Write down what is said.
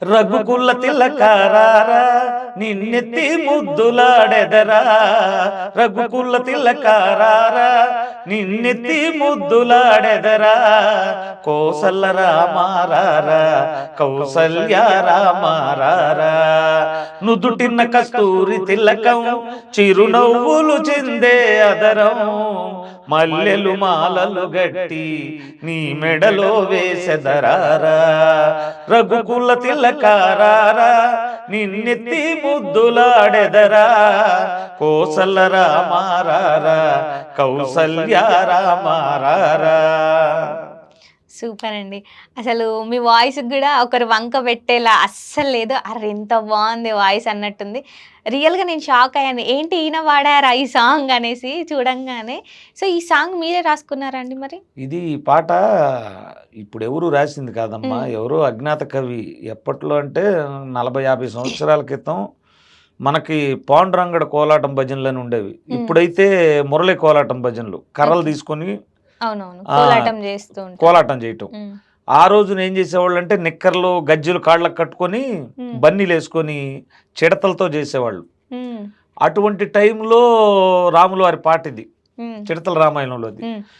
రఘుకుల తిలకారారా నిన్నెత్తి ముద్దులాడెదరా, రఘుకుల తిలకారారా నిన్నెత్తి ముద్దులాడెదరా, కోసల రామారారా కౌసల్య రామారారా, నుదుటిన్న కస్తూరి తిలకం చిరునవ్వులు చిందే అదరం, మల్లెలు మాలలు గట్టి నీ మెడలో వేసెదరారా, రఘుకుల తిలకారారా నిన్నెత్తి ముద్దులాడెదరా, కోసల రామారారా కౌసల్య రామారారా. సూపర్ అండి. అసలు మీ వాయిస్ కూడా ఒకరు వంక పెట్టేలా అస్సలు లేదు. అరే ఎంత బాగుంది వాయిస్ అన్నట్టుంది. రియల్గా నేను షాక్ అయ్యాను, ఏంటి ఈయన వాడారా ఈ సాంగ్ అనేసి చూడంగానే. సో ఈ సాంగ్ మీరే రాసుకున్నారా అండి మరి? ఇది పాట ఇప్పుడు ఎవరు రాసింది కాదమ్మా, ఎవరో అజ్ఞాత కవి. ఎప్పట్లో అంటే 40-50 సంవత్సరాల క్రితం మనకి పాండురంగడ కోలాటం భజనలని ఉండేవి. ఇప్పుడైతే మురళి కోలాటం భజనలు, కర్రలు తీసుకొని అవునవును కోలాటం చేస్తూ ఉంటారు. కోలాటం చేయటం. ఆ రోజున ఏం చేసేవాళ్ళు అంటే నిక్కర్లు గజ్జలు కాళ్ళకు కట్టుకొని బన్నీలు వేసుకొని చిడతలతో చేసేవాళ్ళు. అటువంటి టైంలో రాముల వారి పాట ఇది, చిడతల రామాయణంలోది.